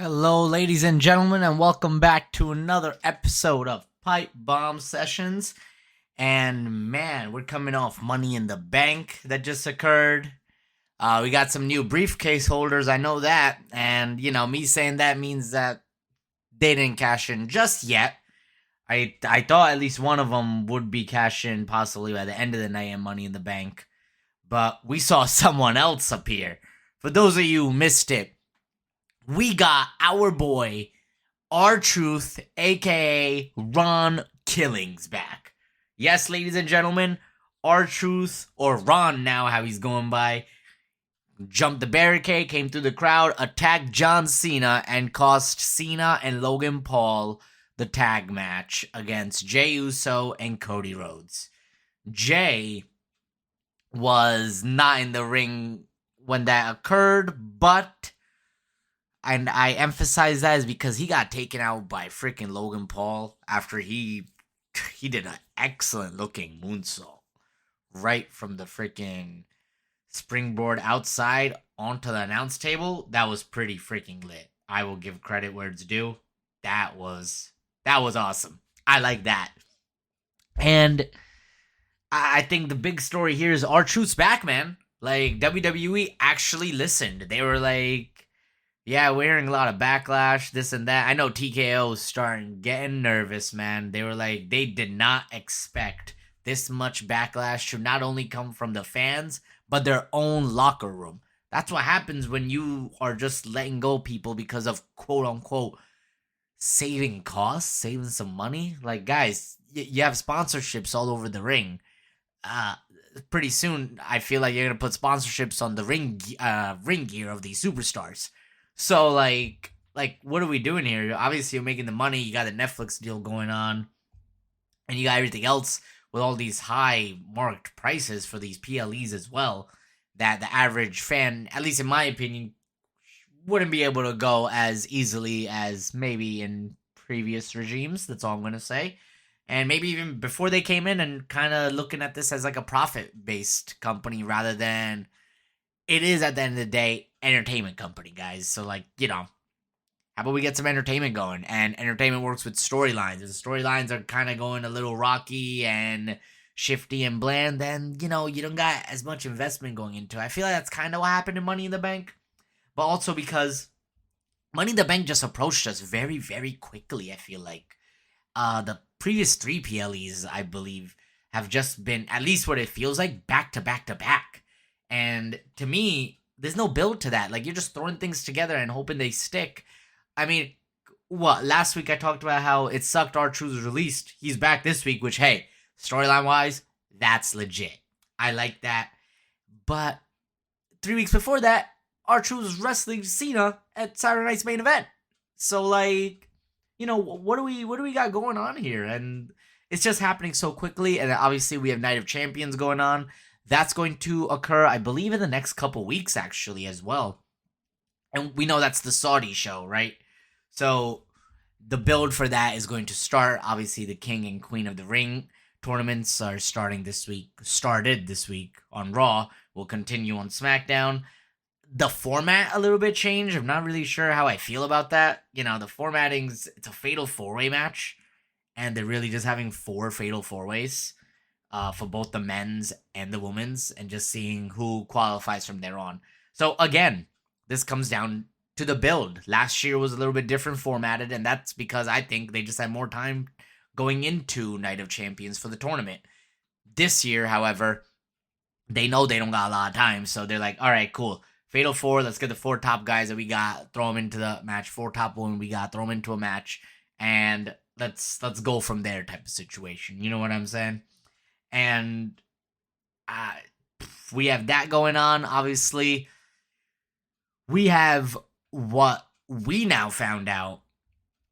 Hello, ladies and gentlemen, and welcome back to another episode of Pipe Bomb Sessions. And man, we're coming off Money in the Bank that just occurred. We got some new briefcase holders, I know that. And, me saying that means that they didn't cash in just yet. I thought at least one of them would be cash in possibly by the end of the night in Money in the Bank. But we saw someone else appear. For those of you who missed it, we got our boy, R-Truth, aka Ron Killings, back. Yes, ladies and gentlemen, R-Truth, or Ron now, how he's going by, jumped the barricade, came through the crowd, attacked John Cena, and cost Cena and Logan Paul the tag match against Jey Uso and Cody Rhodes. Jey was not in the ring when that occurred, but... And I emphasize that is because he got taken out by freaking Logan Paul after he did an excellent looking moonsault right from the freaking springboard outside onto the announce table. That was pretty freaking lit. I will give credit where it's due. That was awesome. I like that. And I think the big story here is R-Truth's back, man. Like, WWE actually listened. They were like, yeah, we're hearing a lot of backlash, this and that. I know TKO is starting getting nervous, man. They were like, they did not expect this much backlash to not only come from the fans, but their own locker room. That's what happens when you are just letting go people because of quote-unquote saving costs, saving some money. Like, guys, you have sponsorships all over the ring. Pretty soon, I feel like you're going to put sponsorships on the ring gear of these superstars. So, like, what are we doing here? Obviously, you're making the money. You got the Netflix deal going on. And you got everything else with all these high-marked prices for these PLEs as well. That the average fan, at least in my opinion, wouldn't be able to go as easily as maybe in previous regimes. That's all I'm going to say. And maybe even before they came in and kind of looking at this as like a profit-based company rather than... It is, at the end of the day, entertainment company, guys. So, like, how about we get some entertainment going? And entertainment works with storylines. If the storylines are kind of going a little rocky and shifty and bland, then, you don't got as much investment going into it. I feel like that's kind of what happened in Money in the Bank. But also because Money in the Bank just approached us very, very quickly, I feel like. The previous 3 PLEs, I believe, have just been, at least what it feels like, back to back to back. And to me, there's no build to that. Like, you're just throwing things together and hoping they stick. I mean, last week I talked about how it sucked R-Truth was released. He's back this week, which, hey, storyline-wise, that's legit. I like that. But 3 weeks before that, R-Truth was wrestling Cena at Saturday Night's Main Event. So, like, what do we got going on here? And it's just happening so quickly. And obviously, we have Night of Champions going on. That's going to occur, I believe, in the next couple weeks, actually, as well. And we know that's the Saudi show, right? So the build for that is going to start. Obviously, the King and Queen of the Ring tournaments are started this week on Raw. Will continue on SmackDown. The format a little bit changed. I'm not really sure how I feel about that. The formatting's, it's a fatal 4-way match. And they're really just having 4 fatal 4-ways. For both the men's and the women's, and just seeing who qualifies from there on. So again, this comes down to the build. Last year was a little bit different formatted, and that's because I think they just had more time going into Night of Champions for the tournament. This year, however, they know they don't got a lot of time, so they're like, all right, cool. Fatal 4, let's get the 4 top guys that we got, throw them into the match. 4 top women we got, throw them into a match, and let's go from there type of situation. You know what I'm saying? And we have that going on. Obviously, we have what we now found out,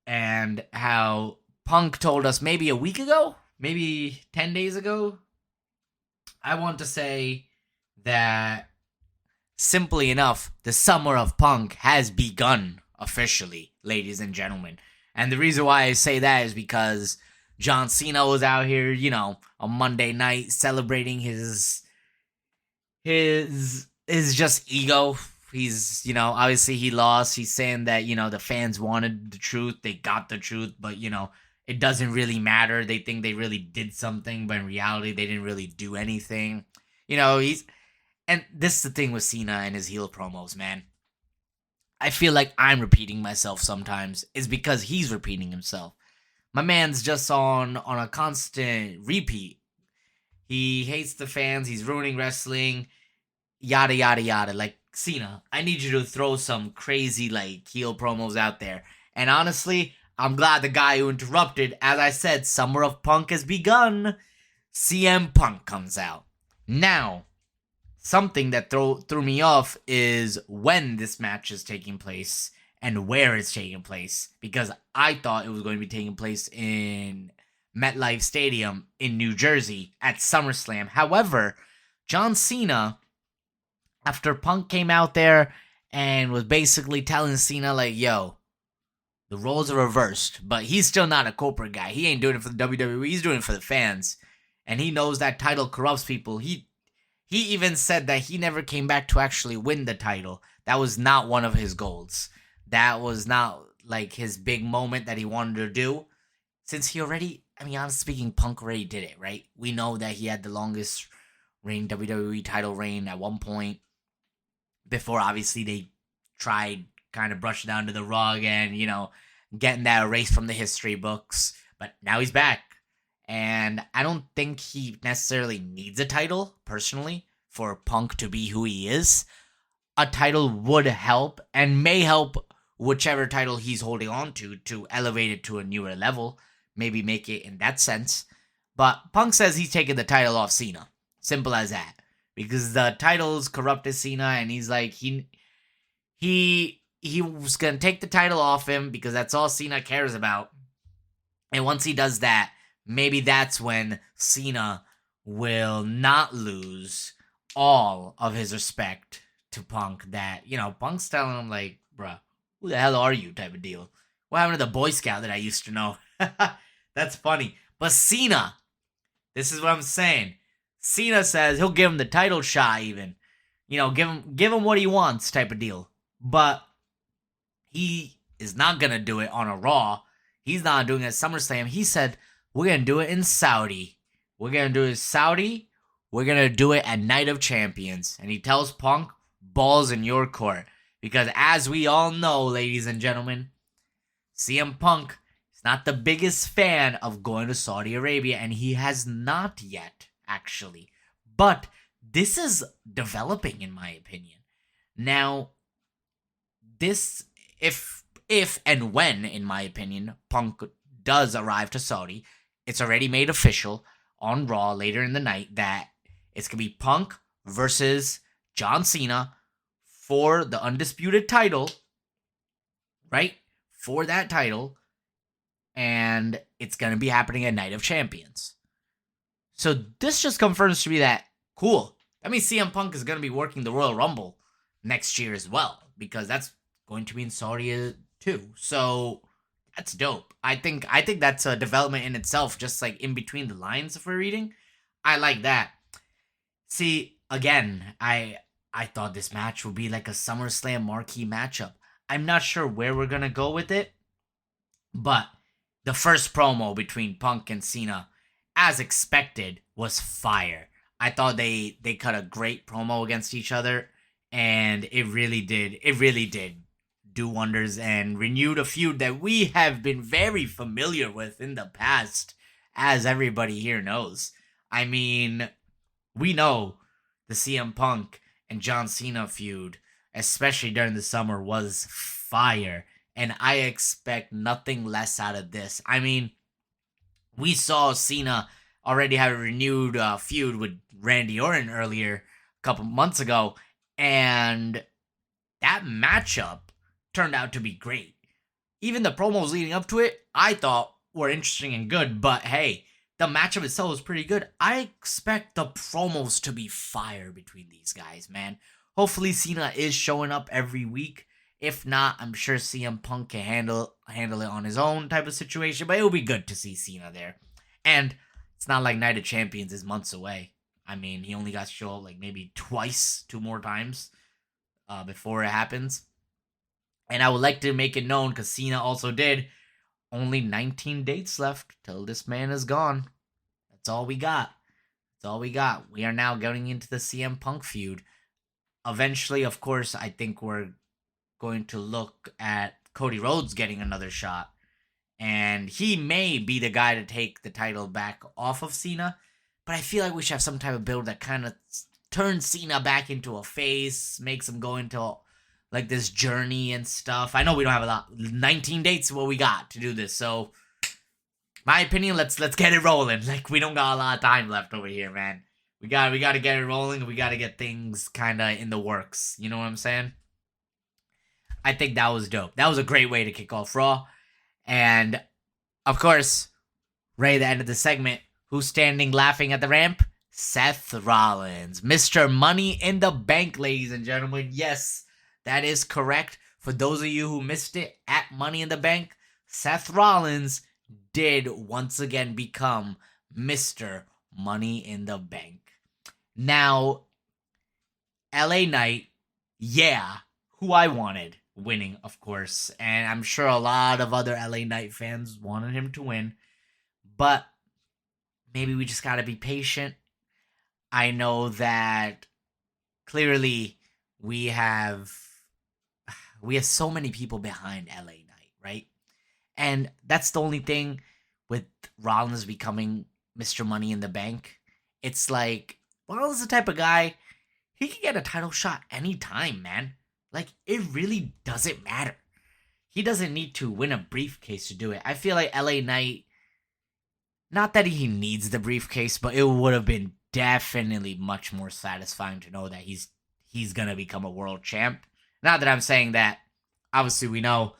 and how Punk told us maybe a week ago, maybe 10 days ago. I want to say that, simply enough, the summer of Punk has begun officially, ladies and gentlemen. And the reason why I say that is because John Cena was out here, on Monday night celebrating his just ego. He's, obviously he lost. He's saying that, the fans wanted the truth. They got the truth, but, it doesn't really matter. They think they really did something, but in reality, they didn't really do anything. And this is the thing with Cena and his heel promos, man. I feel like I'm repeating myself sometimes. It's because he's repeating himself. My man's just on a constant repeat. He hates the fans. He's ruining wrestling. Yada, yada, yada. Like, Cena, I need you to throw some crazy, heel promos out there. And honestly, I'm glad the guy who interrupted, as I said, Summer of Punk has begun. CM Punk comes out. Now, something that threw me off is when this match is taking place and where it's taking place, because I thought it was going to be taking place in MetLife Stadium in New Jersey at SummerSlam. However, John Cena, after Punk came out there and was basically telling Cena, yo, the roles are reversed, but he's still not a corporate guy. He ain't doing it for the WWE. He's doing it for the fans. And he knows that title corrupts people. He even said that he never came back to actually win the title. That was not one of his goals. That was not, his big moment that he wanted to do. Since he already, honestly speaking, Punk already did it, right? We know that he had the longest reign, WWE title reign at one point. Before, obviously, they tried kind of brushing down to the rug and, getting that erased from the history books. But now he's back. And I don't think he necessarily needs a title, personally, for Punk to be who he is. A title would help and may help whichever title he's holding on to elevate it to a newer level. Maybe make it in that sense. But Punk says he's taking the title off Cena. Simple as that. Because the title's corrupted Cena, and he's like, he was going to take the title off him because that's all Cena cares about. And once he does that, maybe that's when Cena will not lose all of his respect to Punk. That, Punk's telling him, bruh, who the hell are you type of deal. What happened to the Boy Scout that I used to know? That's funny. But Cena, this is what I'm saying. Cena says he'll give him the title shot even. Give him what he wants type of deal. But he is not going to do it on a Raw. He's not doing it at SummerSlam. He said, we're going to do it in Saudi. We're going to do it in Saudi. We're going to do it at Night of Champions. And he tells Punk, balls in your court. Because as we all know, ladies and gentlemen, CM Punk is not the biggest fan of going to Saudi Arabia. And he has not yet, actually. But this is developing, in my opinion. Now, this, if and when, in my opinion, Punk does arrive to Saudi, it's already made official on Raw later in the night that it's going to be Punk versus John Cena for the undisputed title, right? For that title. And it's going to be happening at Night of Champions. So this just confirms to me that, cool. That means CM Punk is going to be working the Royal Rumble next year as well. Because that's going to be in Saudi too. So that's dope. I think that's a development in itself, just in between the lines if we're reading. I like that. See, again, I thought this match would be like a SummerSlam marquee matchup. I'm not sure where we're going to go with it. But the first promo between Punk and Cena, as expected, was fire. I thought they cut a great promo against each other. And it really did do wonders and renewed a feud that we have been very familiar with in the past, as everybody here knows. We know the CM Punk and John Cena feud, especially during the summer, was fire. And I expect nothing less out of this. We saw Cena already have a renewed feud with Randy Orton earlier, a couple months ago. And that matchup turned out to be great. Even the promos leading up to it, I thought were interesting and good. But hey, the matchup itself was pretty good. I expect the promos to be fire between these guys, man. Hopefully Cena is showing up every week. If not, I'm sure CM Punk can handle it on his own type of situation. But it will be good to see Cena there. And it's not like Night of Champions is months away. He only got to show up maybe twice, 2 more times. before it happens. And I would like to make it known, because Cena also did, only 19 dates left till this man is gone. That's all we got. That's all we got. We are now getting into the CM Punk feud. Eventually, of course, I think we're going to look at Cody Rhodes getting another shot. And he may be the guy to take the title back off of Cena. But I feel like we should have some type of build that kind of turns Cena back into a face, makes him go into like this journey and stuff. I know we don't have a lot. 19 dates what we got to do this. So, my opinion, let's get it rolling. Like, we don't got a lot of time left over here, man. We got to get it rolling. We got to get things kind of in the works. You know what I'm saying? I think that was dope. That was a great way to kick off Raw. And, of course, right at the end of the segment, who's standing laughing at the ramp? Seth Rollins. Mr. Money in the Bank, ladies and gentlemen. Yes, that is correct. For those of you who missed it, at Money in the Bank, Seth Rollins did once again become Mr. Money in the Bank. Now, LA Knight, yeah, who I wanted winning, of course. And I'm sure a lot of other LA Knight fans wanted him to win. But maybe we just gotta be patient. I know that clearly we have so many people behind LA Knight, right? And that's the only thing with Rollins becoming Mr. Money in the Bank. It's like, Rollins is the type of guy, he can get a title shot anytime, man. Like, it really doesn't matter. He doesn't need to win a briefcase to do it. I feel like LA Knight, not that he needs the briefcase, but it would have been definitely much more satisfying to know that he's gonna become a world champ. Not that I'm saying that, obviously we know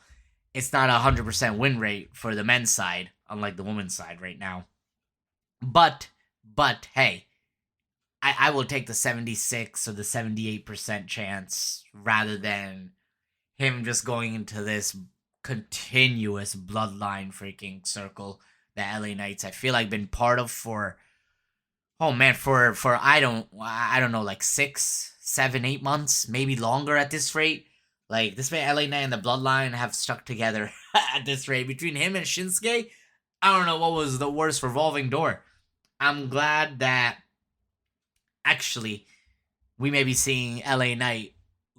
it's not 100% win rate for the men's side, unlike the women's side right now. But hey, I will take the 76 or the 78% chance rather than him just going into this continuous bloodline freaking circle that LA Knights, I feel like, been part of for I don't know, like 6, 7, 8 months, maybe longer at this rate. Like, this man, LA Knight and the Bloodline have stuck together at this rate. Between him and Shinsuke, I don't know what was the worst revolving door. I'm glad that actually we may be seeing LA Knight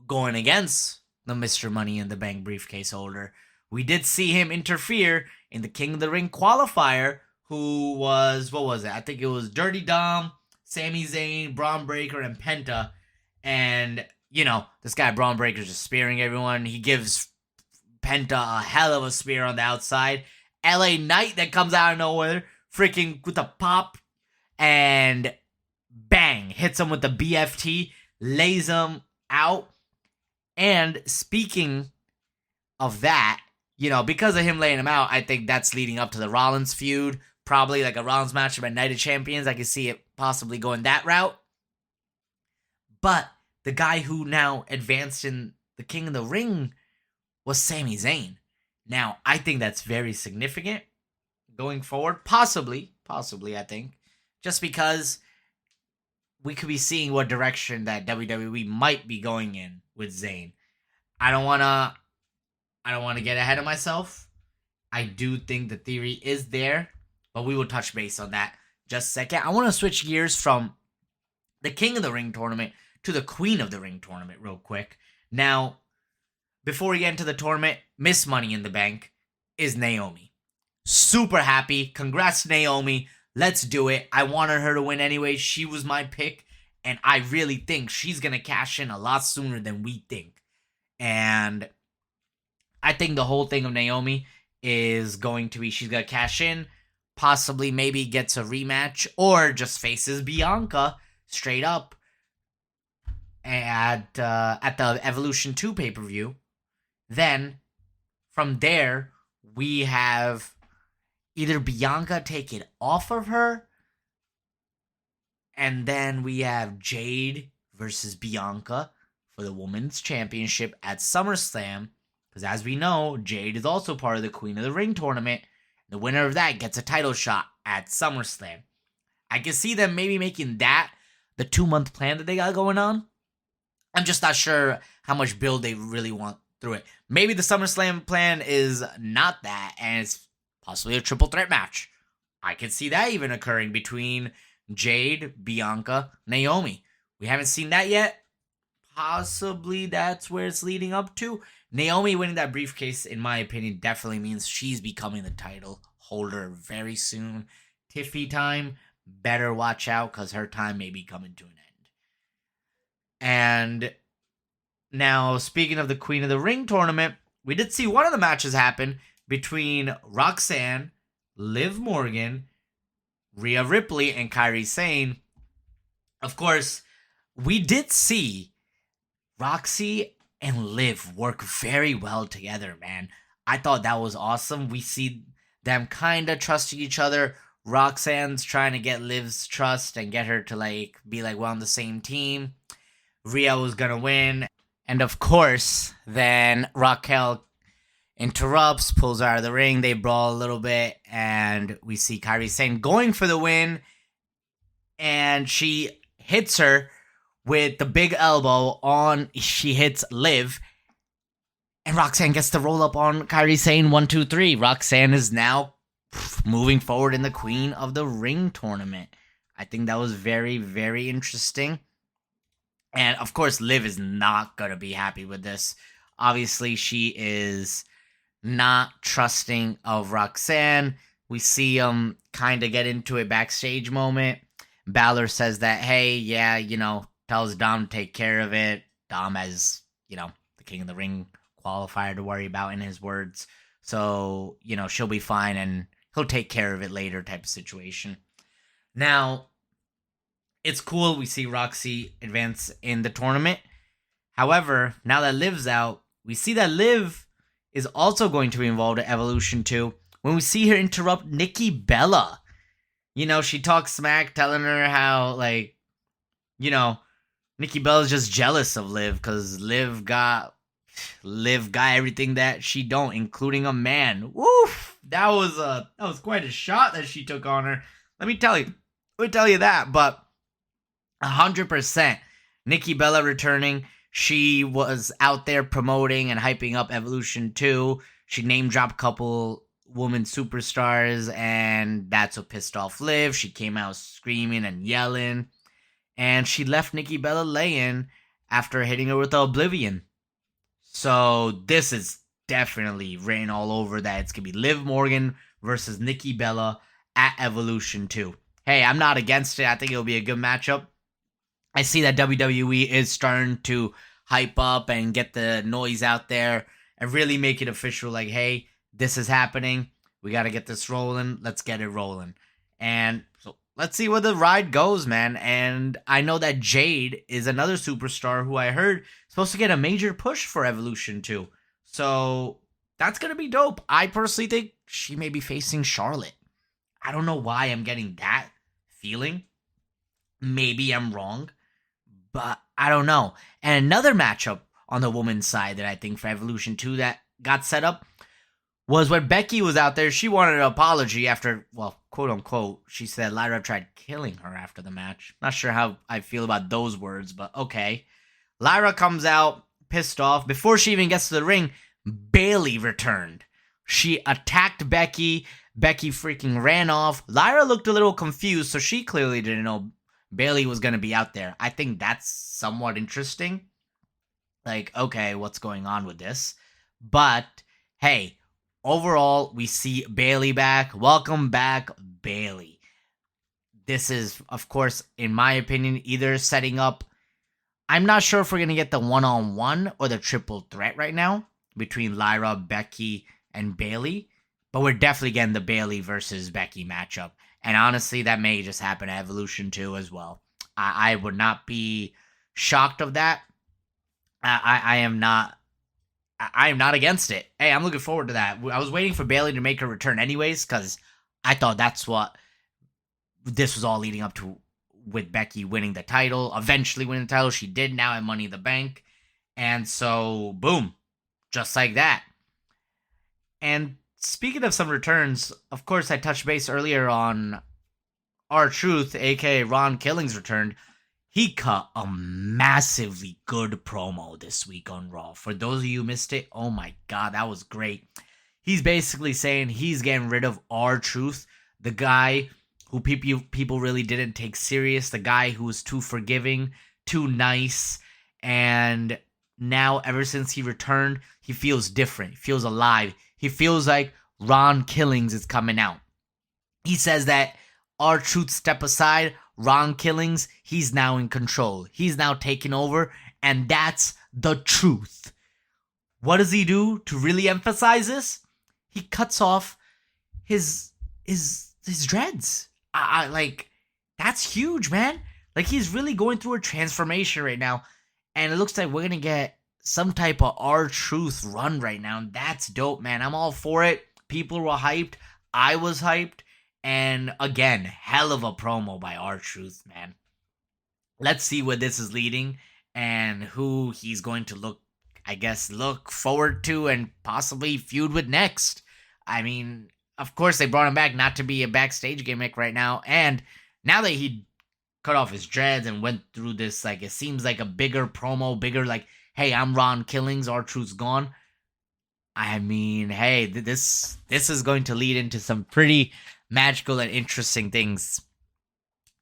going against the Mr. Money in the Bank briefcase holder. We did see him interfere in the King of the Ring qualifier, who was, what was it? I think it was Dirty Dom, Sami Zayn, Braun Breaker, and Penta. And, you know, this guy Braun Breaker's just spearing everyone. He gives Penta a hell of a spear on the outside. LA Knight that comes out of nowhere, freaking with a pop, and bang, hits him with the BFT, lays him out. And speaking of that, you know, because of him laying him out, I think that's leading up to the Rollins feud. Probably like a Rollins matchup at Night of Champions. I can see it possibly going that route. But the guy who now advanced in the King of the Ring was Sami Zayn. Now, I think that's very significant going forward. Possibly, I think. Just because we could be seeing what direction that WWE might be going in with Zayn. I don't want to get ahead of myself. I do think the theory is there, but we will touch base on that just a second. I want to switch gears from the King of the Ring tournament to the Queen of the Ring tournament real quick. Now, before we get into the tournament, Miss Money in the Bank is Naomi. Super happy. Congrats, Naomi. Let's do it. I wanted her to win anyway. She was my pick, and I really think she's going to cash in a lot sooner than we think. And I think the whole thing of Naomi is going to be she's going to cash in, possibly maybe gets a rematch, or just faces Bianca straight up at the Evolution 2 pay-per-view. Then, from there, we have either Bianca take it off of her, and then we have Jade versus Bianca for the Women's Championship at SummerSlam. Because as we know, Jade is also part of the Queen of the Ring tournament. The winner of that gets a title shot at SummerSlam. I can see them maybe making that the 2-month plan that they got going on. I'm just not sure how much build they really want through it. Maybe the SummerSlam plan is not that, and it's possibly a triple threat match. I could see that even occurring between Jade, Bianca, Naomi. We haven't seen that yet. Possibly that's where it's leading up to. Naomi winning that briefcase, in my opinion, definitely means she's becoming the title holder very soon. Tiffy time, better watch out because her time may be coming to an end. And now, speaking of the Queen of the Ring tournament, we did see one of the matches happen between Roxanne, Liv Morgan, Rhea Ripley, and Kairi Sane. Of course, we did see Roxy and Liv work very well together, man. I thought that was awesome. We see them kind of trusting each other. Roxanne's trying to get Liv's trust and get her to be we're on the same team. Rhea was gonna win. And of course, then Raquel interrupts, pulls her out of the ring. They brawl a little bit, and we see Kairi Sane going for the win. And she hits her with the big elbow she hits Liv. And Roxanne gets the roll up on Kairi Sane 1, 2, 3. Roxanne is now moving forward in the Queen of the Ring tournament. I think that was very, very interesting. And of course, Liv is not going to be happy with this. Obviously, she is not trusting of Roxanne. We see them kind of get into a backstage moment. Balor says that, hey, yeah, tells Dom to take care of it. Dom has, the King of the Ring qualifier to worry about in his words. So, she'll be fine and he'll take care of it later type of situation. Now, it's cool. We see Roxy advance in the tournament. However, now that Liv's out, we see that Liv is also going to be involved in Evolution 2 when we see her interrupt Nikki Bella. She talks smack, telling her how, Nikki Bella's just jealous of Liv because Liv got everything that she don't, including a man. Woof! That was quite a shot that she took on her. Let me tell you that, but 100%. Nikki Bella returning. She was out there promoting and hyping up Evolution 2. She name dropped a couple woman superstars, and that's what pissed off Liv. She came out screaming and yelling, and she left Nikki Bella laying after hitting her with the Oblivion. So this is definitely written all over that it's going to be Liv Morgan versus Nikki Bella at Evolution 2. Hey, I'm not against it. I think it'll be a good matchup. I see that WWE is starting to hype up and get the noise out there and really make it official. Like, hey, this is happening. We got to get this rolling. Let's get it rolling. And so let's see where the ride goes, man. And I know that Jade is another superstar who I heard supposed to get a major push for Evolution 2. So that's going to be dope. I personally think she may be facing Charlotte. I don't know why I'm getting that feeling. Maybe I'm wrong, but I don't know. And another matchup on the women's side that I think for Evolution 2 that got set up was when Becky was out there. She wanted an apology after, well, quote unquote, she said Lyra tried killing her after the match. Not sure how I feel about those words, but okay. Lyra comes out pissed off. Before she even gets to the ring, Bayley returned. She attacked Becky. Becky freaking ran off. Lyra looked a little confused, so she clearly didn't know Bayley was going to be out there. I think that's somewhat interesting. Like, okay, what's going on with this? But, hey, overall, we see Bayley back. Welcome back, Bayley. This is, of course, in my opinion, either setting up... I'm not sure if we're going to get the one-on-one or the triple threat right now between Lyra, Becky, and Bayley. But we're definitely getting the Bayley versus Becky matchup. And honestly, that may just happen at Evolution 2 as well. I would not be shocked of that. I am not against it. Hey, I'm looking forward to that. I was waiting for Bayley to make her return anyways, because I thought that's what this was all leading up to, with Becky winning the title, eventually winning the title. She did now at Money in the Bank. And so, boom, just like that. And speaking of some returns, of course, I touched base earlier on R-Truth, aka Ron Killings, returned. He cut a massively good promo this week on Raw. For those of you who missed it, oh my god, that was great. He's basically saying he's getting rid of R-Truth, the guy who people really didn't take serious, the guy who was too forgiving, too nice, and now ever since he returned, he feels different. He feels alive. He feels like Ron Killings is coming out. He says that R-Truth step aside, Ron Killings, he's now in control. He's now taking over, and that's the truth. What does he do to really emphasize this? He cuts off his dreads. I like, that's huge, man. Like, he's really going through a transformation right now, and it looks like we're gonna get some type of R-Truth run right now. And that's dope, man. I'm all for it. People were hyped. I was hyped. And again, hell of a promo by R-Truth, man. Let's see where this is leading and who he's going to look forward to and possibly feud with next. I mean, of course, they brought him back not to be a backstage gimmick right now. And now that he cut off his dreads and went through this, like, it seems like a bigger promo, like, hey, I'm Ron Killings, R-Truth's gone. I mean, hey, this is going to lead into some pretty magical and interesting things,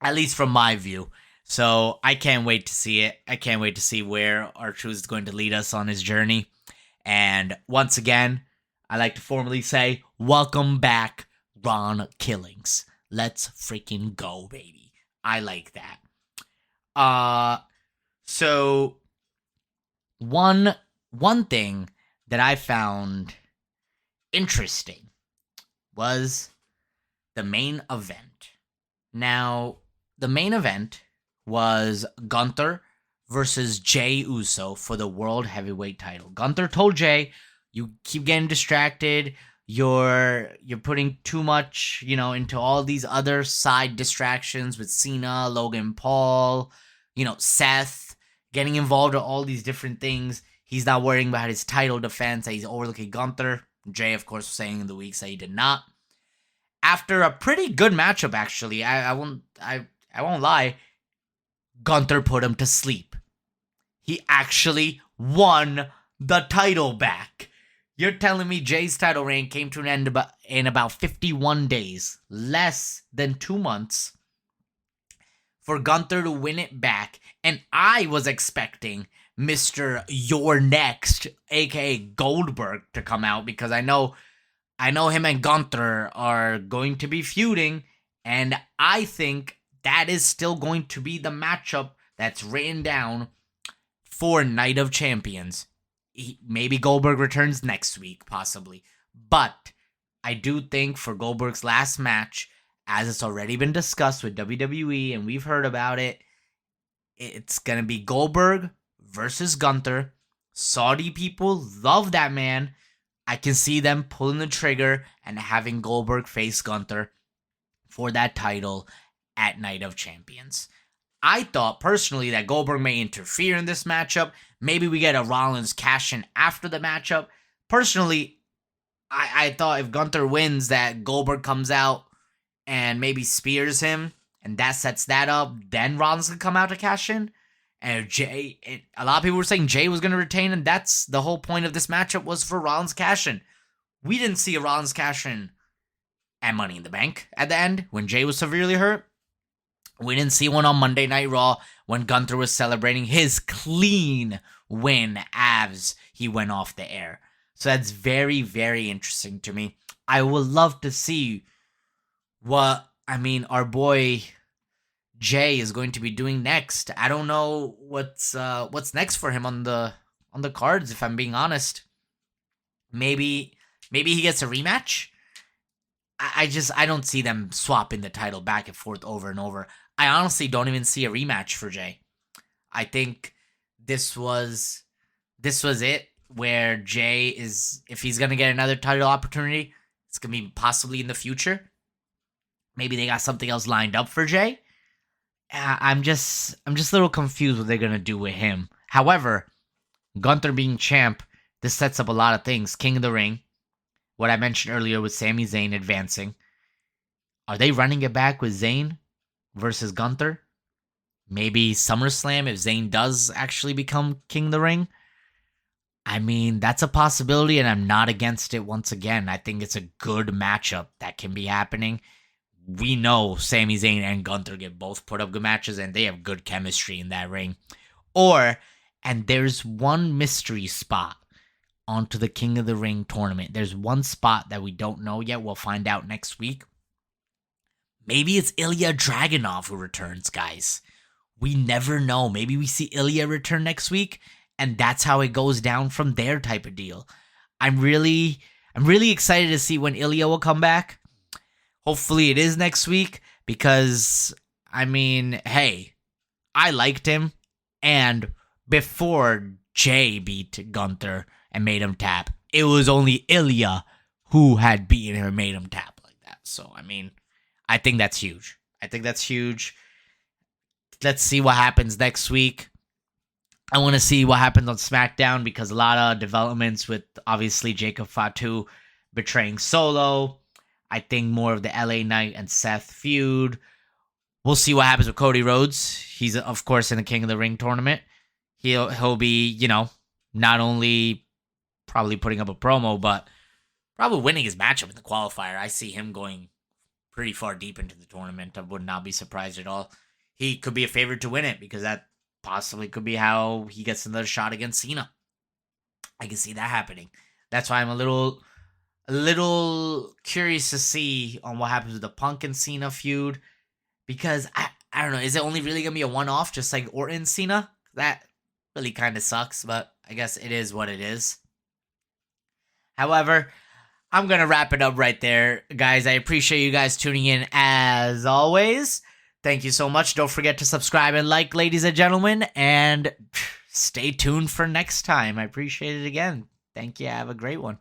at least from my view. So I can't wait to see it. I can't wait to see where R-Truth is going to lead us on his journey. And once again, I like to formally say, welcome back, Ron Killings. Let's freaking go, baby. I like that. So one thing that I found interesting was the main event. Now, the main event was Gunther versus Jey Uso for the World Heavyweight title. Gunther told Jey, you keep getting distracted. You're putting too much, into all these other side distractions with Cena, Logan Paul, Seth, getting involved in all these different things. He's not worrying about his title defense, that he's overlooking Gunther. Jey, of course, was saying in the weeks that he did not. After a pretty good matchup, actually, I won't lie, Gunther put him to sleep. He actually won the title back. You're telling me Jey's title reign came to an end in about 51 days, less than 2 months, for Gunther to win it back, and I was expecting Mr. You're Next, aka Goldberg, to come out, because I know him and Gunther are going to be feuding, and I think that is still going to be the matchup that's written down for Night of Champions. Maybe Goldberg returns next week, possibly. But I do think for Goldberg's last match, as it's already been discussed with WWE and we've heard about it, it's going to be Goldberg versus Gunther. Saudi people love that man. I can see them pulling the trigger and having Goldberg face Gunther for that title at Night of Champions. I thought personally that Goldberg may interfere in this matchup. Maybe we get a Rollins cash-in after the matchup. Personally, I thought if Gunther wins that Goldberg comes out and maybe spears him, and that sets that up, then Rollins can come out to cash in. And a lot of people were saying Jey was going to retain, and that's the whole point of this matchup, was for Rollins cash-in. We didn't see a Rollins cash-in at Money in the Bank at the end when Jey was severely hurt. We didn't see one on Monday Night Raw when Gunther was celebrating his clean win as he went off the air. So that's very, very interesting to me. I would love to see our boy Jey is going to be doing next. I don't know what's next for him on the cards, if I'm being honest. Maybe he gets a rematch. I don't see them swapping the title back and forth over and over. I honestly don't even see a rematch for Jey. I think this was it, where Jey is, if he's gonna get another title opportunity, it's gonna be possibly in the future. Maybe they got something else lined up for Jey. I'm just a little confused what they're gonna do with him. However, Gunther being champ, this sets up a lot of things. King of the Ring, what I mentioned earlier with Sami Zayn advancing. Are they running it back with Zayn versus Gunther? maybe SummerSlam if Zayn does actually become King of the Ring. I mean, that's a possibility, and I'm not against it once again. I think it's a good matchup that can be happening. We know Sami Zayn and Gunther get both put up good matches, and they have good chemistry in that ring. And there's one mystery spot onto the King of the Ring tournament. There's one spot that we don't know yet. We'll find out next week. Maybe it's Ilya Dragunov who returns, guys. We never know. Maybe we see Ilya return next week, and that's how it goes down from there type of deal. I'm really excited to see when Ilya will come back. Hopefully it is next week because, I mean, hey, I liked him, and before Jay beat Gunther and made him tap, it was only Ilya who had beaten him and made him tap like that. So, I mean, I think that's huge. Let's see what happens next week. I want to see what happens on SmackDown because a lot of developments with, obviously, Jacob Fatu betraying Solo. I think more of the LA Knight and Seth feud. We'll see what happens with Cody Rhodes. He's, of course, in the King of the Ring tournament. He'll be, not only probably putting up a promo, but probably winning his matchup in the qualifier. I see him going pretty far deep into the tournament. I would not be surprised at all. He could be a favorite to win it because that possibly could be how he gets another shot against Cena. I can see that happening. That's why I'm a little curious to see on what happens with the Punk and Cena feud because I don't know. Is it only really going to be a one-off just like Orton and Cena? That really kind of sucks, but I guess it is what it is. However, I'm going to wrap it up right there. Guys, I appreciate you guys tuning in as always. Thank you so much. Don't forget to subscribe and like, ladies and gentlemen, and stay tuned for next time. I appreciate it again. Thank you. Have a great one.